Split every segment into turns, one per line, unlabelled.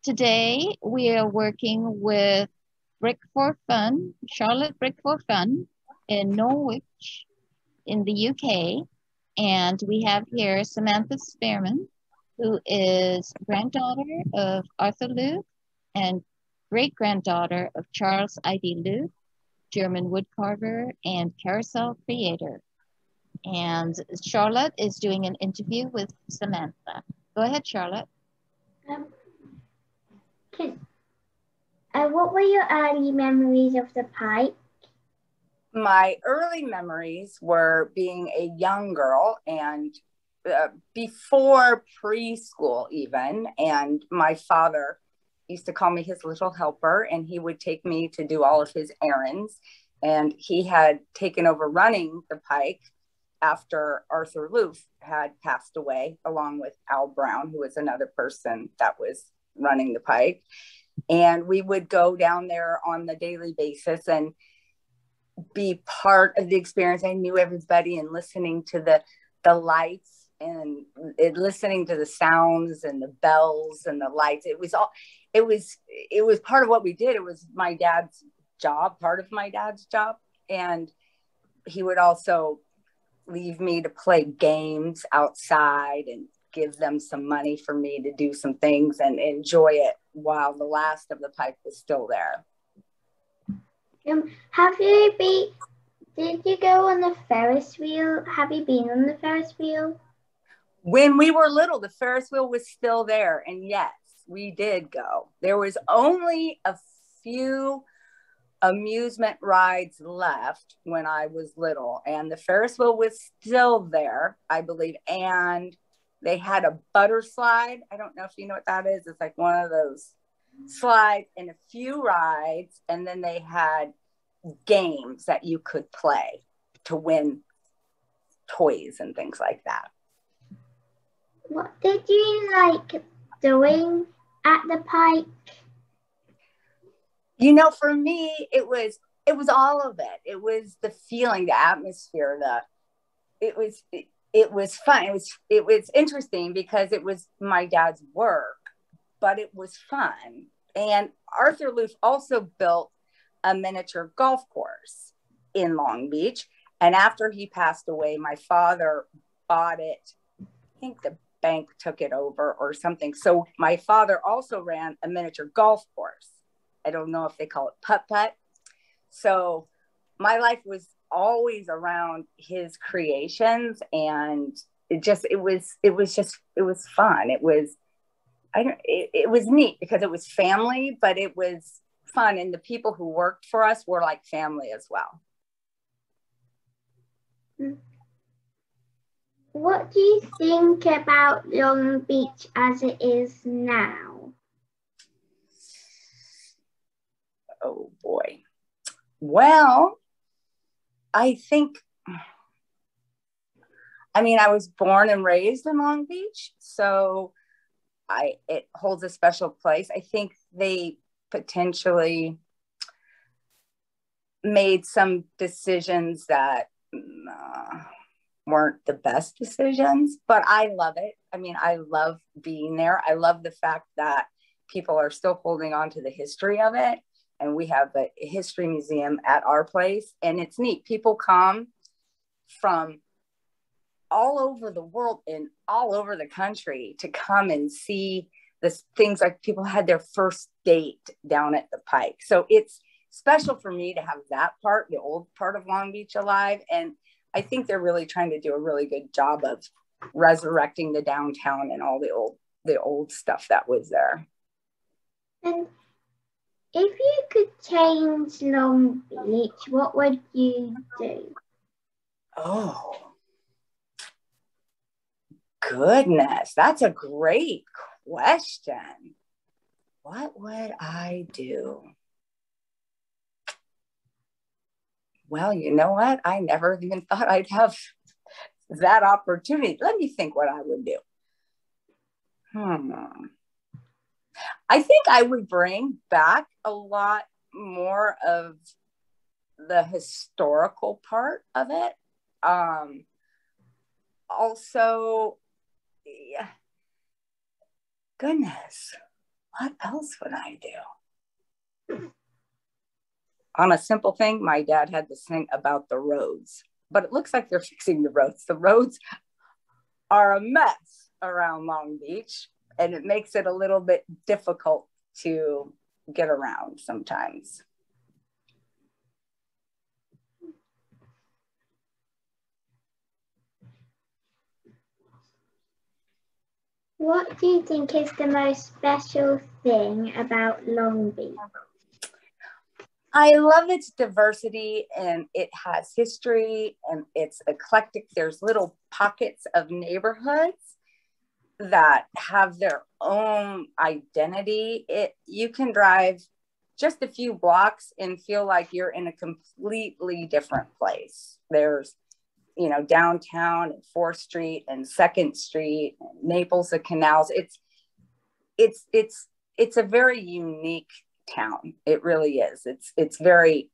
Today we are working with Briq4Fun, Charlotte Briq4Fun in Norwich in the UK. And we have here Samantha Spearman, who is granddaughter of Arthur Looff and great-granddaughter of Charles I.D. Looff, German woodcarver and carousel creator. And Charlotte is doing an interview with Samantha. Go ahead, Charlotte.
What were your early memories of the pike?
My early memories were being a young girl and before preschool even, and my father used to call me his little helper, and he would take me to do all of his errands. And he had taken over running the pike after Arthur Looff had passed away, along with Al Brown, who was another person that was running the pike. And we would go down there on the daily basis and be part of the experience. I knew everybody, and listening to the lights and listening to the sounds and the bells and the lights. It was part of what we did. It was my dad's job, part of my dad's job. And he would also leave me to play games outside and give them some money for me to do some things and enjoy it while the last of the pike was still there.
Did you go on the Ferris wheel? Have you been on the Ferris wheel?
When we were little, the Ferris wheel was still there. And yes, we did go. There was only a few amusement rides left when I was little. And the Ferris wheel was still there, I believe. And they had a butter slide. I don't know if you know what that is. It's like one of those slides and a few rides. And then they had games that you could play to win toys and things like that.
What did you like doing at the pike?
You know, for me, it was all of it. It was the feeling, the atmosphere, it was fun. It was interesting because it was my dad's work, but it was fun. And Arthur Looff also built a miniature golf course in Long Beach. And after he passed away, my father bought it. I think the bank took it over or something. So my father also ran a miniature golf course. I don't know if they call it putt-putt. So my life was always around his creations, and it was fun. It was neat because it was family, but it was fun. And the people who worked for us were like family as well.
What do you think about Long Beach as it is now?
Oh boy. Well, I was born and raised in Long Beach, so it holds a special place. I think they potentially made some decisions that weren't the best decisions, but I love it. I love being there. I love the fact that people are still holding on to the history of it. And we have a history museum at our place, and it's neat. People come from all over the world and all over the country to come and see this things. Like people had their first date down at the pike. So it's special for me to have that part, the old part of Long Beach, alive. And I think they're really trying to do a really good job of resurrecting the downtown and all the old stuff that was there.
And if you could change Long Beach, what would you do?
Oh, goodness. That's a great question. What would I do? Well, you know what? I never even thought I'd have that opportunity. Let me think what I would do. I think I would bring back a lot more of the historical part of it. Also, yeah, goodness, What else would I do? On a simple thing, my dad had this thing about the roads, but it looks like they're fixing the roads. The roads are a mess around Long Beach, and it makes it a little bit difficult to get around sometimes.
What do you think is the most special thing about Long Beach?
I love its diversity, and it has history, and it's eclectic. There's little pockets of neighborhoods that have their own identity. You can drive just a few blocks and feel like you're in a completely different place. There's, you know, downtown and 4th Street and 2nd Street, and Naples, the canals. It's a very unique town. It really is. It's very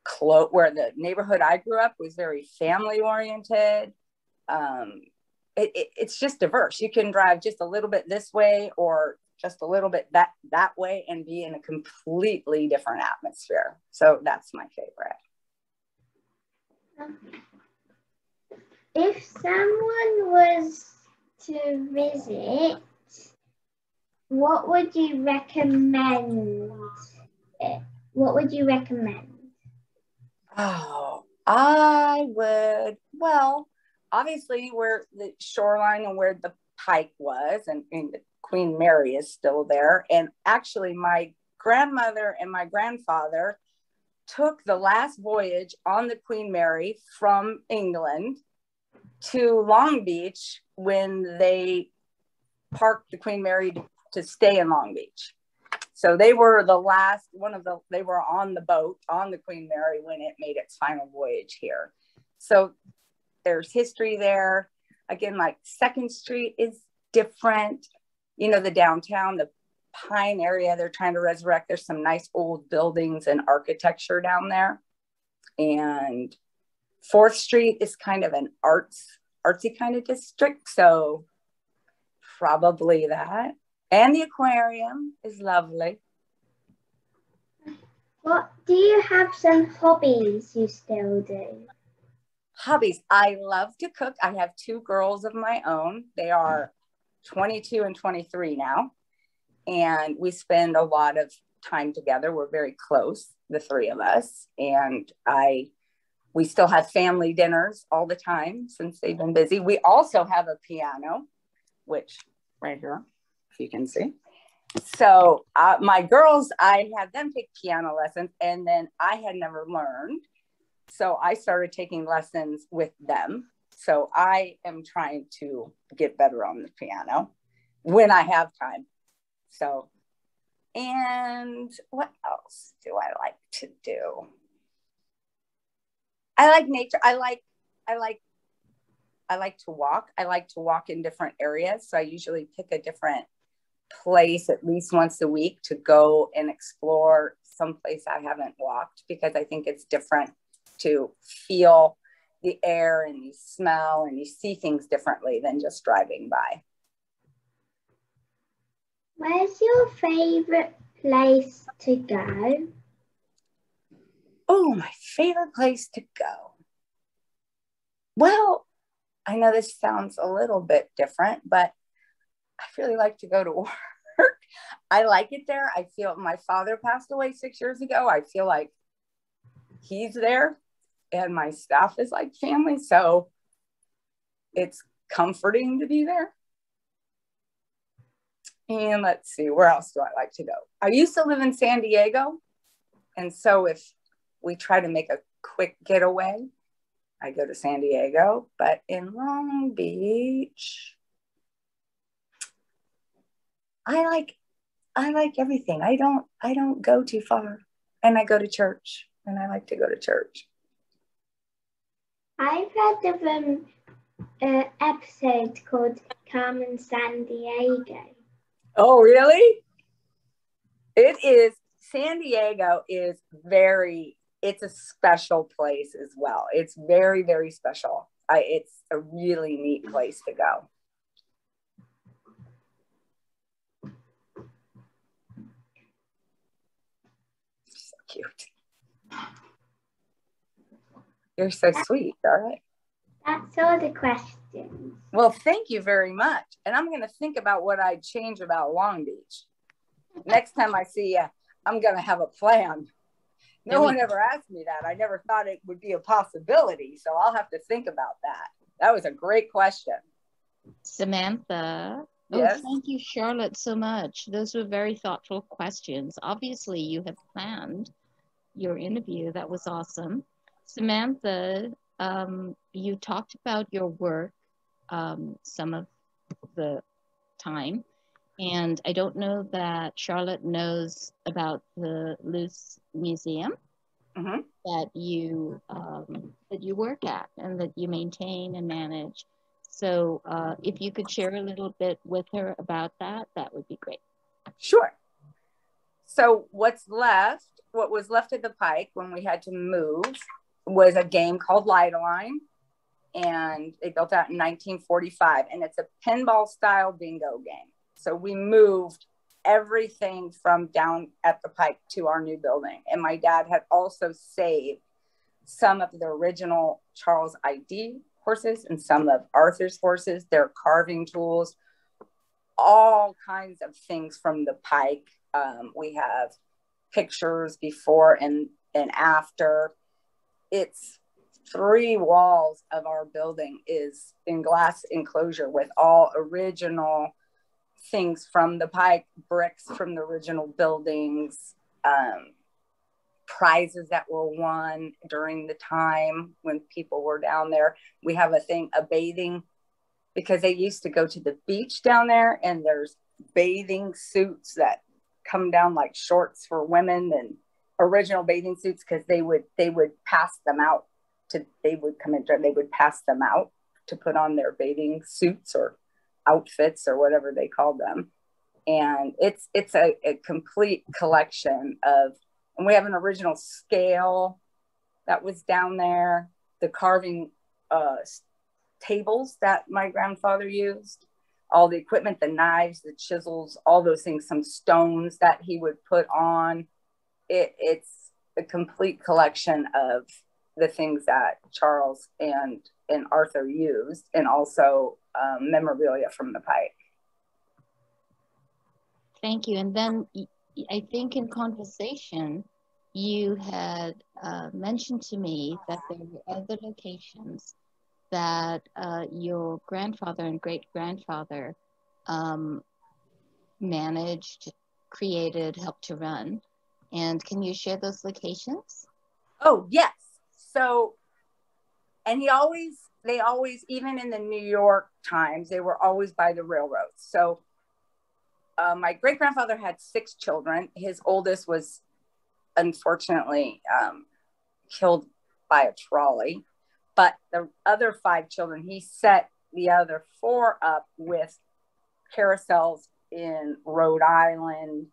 close. Where the neighborhood I grew up was very family oriented. It's just diverse. You can drive just a little bit this way or just a little bit that way and be in a completely different atmosphere. So that's my favorite.
If someone was to visit, what would you recommend? What would you recommend?
Oh, I would, well, obviously where the shoreline and where the Pike was, and the Queen Mary is still there. And actually my grandmother and my grandfather took the last voyage on the Queen Mary from England to Long Beach when they parked the Queen Mary to stay in Long Beach. So they were the last they were on the boat on the Queen Mary when it made its final voyage here. So there's history there. Again, like 2nd Street is different. You know, the downtown, the Pine area, they're trying to resurrect. There's some nice old buildings and architecture down there. And 4th Street is kind of an artsy kind of district. So probably that. And the aquarium is lovely.
What do you have some hobbies you still do?
Hobbies. I love to cook. I have 2 girls of my own. They are 22 and 23 now. And we spend a lot of time together. We're very close, the 3 of us. And we still have family dinners all the time since they've been busy. We also have a piano, which right here, if you can see. So my girls, I had them take piano lessons, and then I had never learned. So I started taking lessons with them. So I am trying to get better on the piano when I have time. So, and what else do I like to do? I like nature. I like to walk. I like to walk in different areas. So I usually pick a different place at least once a week to go and explore someplace I haven't walked, because I think it's different to feel the air and you smell and you see things differently than just driving by.
Where's your favorite place to go?
Oh, my favorite place to go. Well, I know this sounds a little bit different, but I really like to go to work. I like it there. I feel my father passed away 6 years ago. I feel like he's there and my staff is like family. So it's comforting to be there. And let's see, where else do I like to go? I used to live in San Diego. And so if we try to make a quick getaway, I go to San Diego. But in Long Beach, I like everything. I don't go too far. And I go to church, and I like to go to church.
I've heard of an episode called Carmen San Diego.
Oh, really? It is. San Diego is it's a special place as well. It's very, very special. It's a really neat place to go. cute. You're so sweet, Charlotte.
That's all the questions.
Well, thank you very much. And I'm going to think about what I'd change about Long Beach. Next time I see you, I'm going to have a plan. No one ever asked me that. I never thought it would be a possibility. So I'll have to think about that. That was a great question.
Samantha.
Yes.
Oh, thank you, Charlotte, so much. Those were very thoughtful questions. Obviously, you have planned your interview. That was awesome. Samantha, you talked about your work some of the time, and I don't know that Charlotte knows about the Looff Museum that you work at and that you maintain and manage. So if you could share a little bit with her about that, that would be great.
Sure. So what was left of the Pike when we had to move was a game called Light-A-Line, and they built that in 1945, and it's a pinball style bingo game. So we moved everything from down at the Pike to our new building, and my dad had also saved some of the original Charles I.D. horses and some of Arthur's horses, their carving tools, all kinds of things from the Pike. We have pictures before and after. It's 3 walls of our building is in glass enclosure with all original things from the Pike, bricks from the original buildings, prizes that were won during the time when people were down there. We have a bathing, because they used to go to the beach down there, and there's bathing suits that come down like shorts for women, and original bathing suits, because they would pass them out they would pass them out to put on their bathing suits or outfits or whatever they called them. And it's a complete collection and we have an original scale that was down there, the carving tables that my grandfather used, all the equipment, the knives, the chisels, all those things, some stones that he would put on. It's a complete collection of the things that Charles and Arthur used, and also memorabilia from the Pike.
Thank you. And then I think in conversation, you had mentioned to me that there were other locations that your grandfather and great-grandfather managed, created, helped to run. And can you share those locations?
Oh, yes. So, and they always, even in the New York Times, they were always by the railroads. So my great-grandfather had 6 children. His oldest was unfortunately killed by a trolley. But the other 5 children, he set the other 4 up with carousels in Rhode Island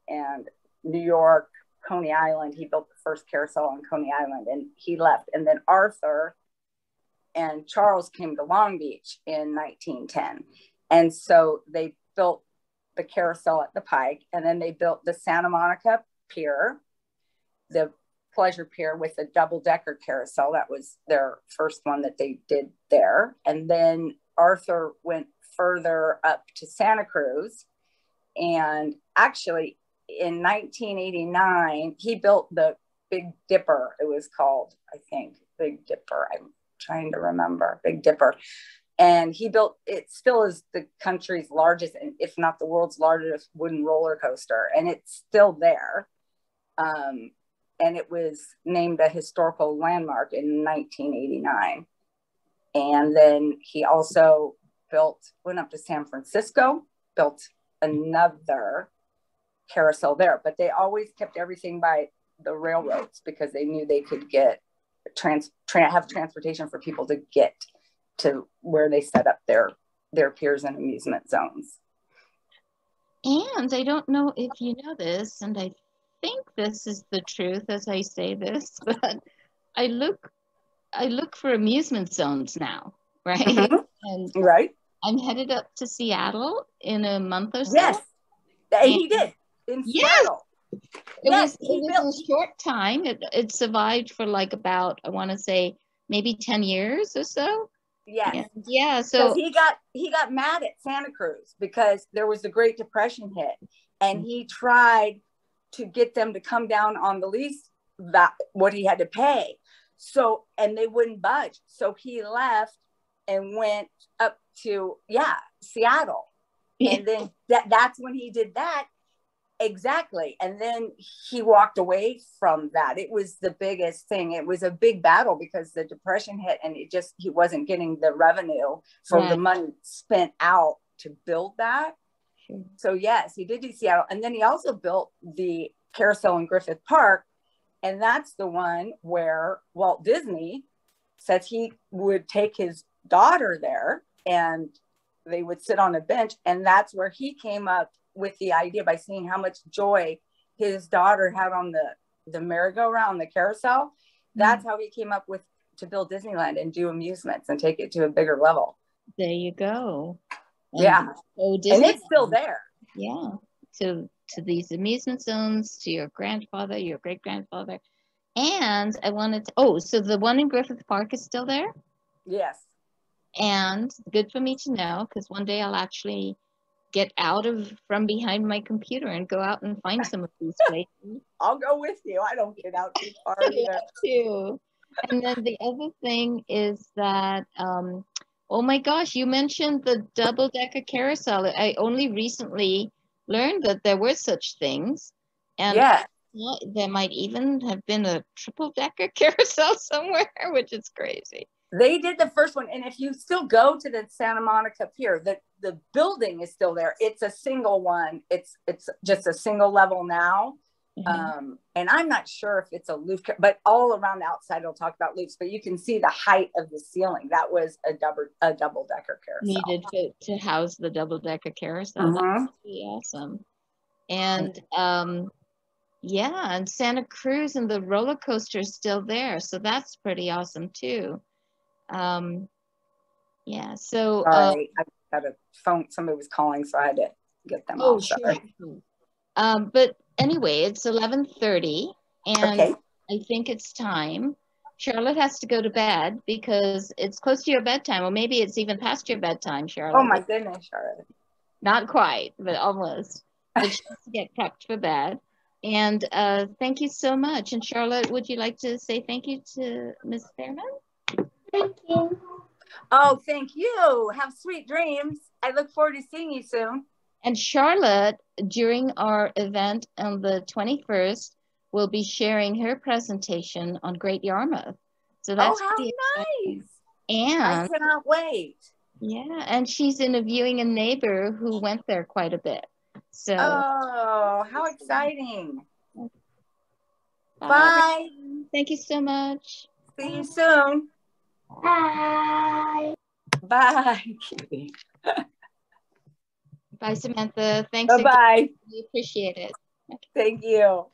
and New York, Coney Island. He built the first carousel on Coney Island, and he left. And then Arthur and Charles came to Long Beach in 1910. And so they built the carousel at the Pike, and then they built the Santa Monica Pier, the pleasure pier with a double-decker carousel. That was their first one that they did there. And then Arthur went further up to Santa Cruz, and actually in 1989 he built the Big Dipper. It was called, I think, Big Dipper. I'm trying to remember. Big Dipper. And he built, it still is the country's largest, and if not the world's largest, wooden roller coaster, and it's still there. And it was named a historical landmark in 1989. And then he also went up to San Francisco, built another carousel there. But they always kept everything by the railroads because they knew they could get have transportation for people to get to where they set up their piers and amusement zones.
And I don't know if you know this, and I think this is the truth as I say this, but I look for amusement zones now, right?
Mm-hmm.
And
right.
I'm headed up to Seattle in a month or so.
Yes, and he did in
yes,
Seattle. Yes,
it was a short time. It survived for like about, I want to say, maybe 10 years or so.
Yes.
Yeah.
So
So
he got mad at Santa Cruz because there was the Great Depression hit, and he tried to get them to come down on the lease, that what he had to pay. So, and they wouldn't budge. So he left and went up to Seattle. And then that's when he did that. Exactly. And then he walked away from that. It was the biggest thing. It was a big battle because the depression hit, and he wasn't getting the revenue for the money spent out to build that. Sure. So yes, he did do Seattle. And then he also built the Carousel in Griffith Park. And that's the one where Walt Disney says he would take his daughter there and they would sit on a bench. And that's where he came up with the idea, by seeing how much joy his daughter had on the merry-go-round, the carousel. That's how he came up with to build Disneyland and do amusements and take it to a bigger level.
There you go. And
yeah.
So
and it's still there.
Yeah. To these amusement zones, to your grandfather, your great-grandfather. And I wanted to, so the one in Griffith Park is still there?
Yes.
And good for me to know, because one day I'll actually get out from behind my computer and go out and find some of these places.
I'll go with you. I don't get out too far either.
Too. And then the other thing is that, oh my gosh, you mentioned the double-decker carousel. I only recently learned that there were such things. And there might even have been a triple-decker carousel somewhere, which is crazy.
They did the first one, and if you still go to the Santa Monica Pier, the building is still there. It's a single one. It's just a single level now. And I'm not sure if it's a Looff, but all around the outside it'll talk about Loofs, but you can see the height of the ceiling. That was a double-decker carousel.
Needed to house the double-decker carousel. That's pretty awesome. And and Santa Cruz and the roller coaster is still there, so that's pretty awesome too. So
sorry, I got a phone. Somebody was calling, so I had to get them off. Sorry.
Sure. But anyway, it's 11:30, and I think it's time. Charlotte has to go to bed because it's close to your bedtime, or maybe it's even past your bedtime, Charlotte.
Oh my goodness, Charlotte.
Not quite, but almost. But she has to get prepped for bed. And thank you so much. And Charlotte, would you like to say thank you to Ms. Spearman?
Thank you.
Oh, thank you. Have sweet dreams. I look forward to seeing you soon.
And Charlotte, during our event on the 21st, will be sharing her presentation on Great Yarmouth. So that's
pretty nice.
And
I cannot wait.
Yeah, and she's interviewing a neighbor who went there quite a bit. So
how exciting. Bye.
Thank you so much.
See you soon.
Bye.
Bye.
Bye, Samantha. Thanks.
Bye-bye.
We appreciate it.
Thank you.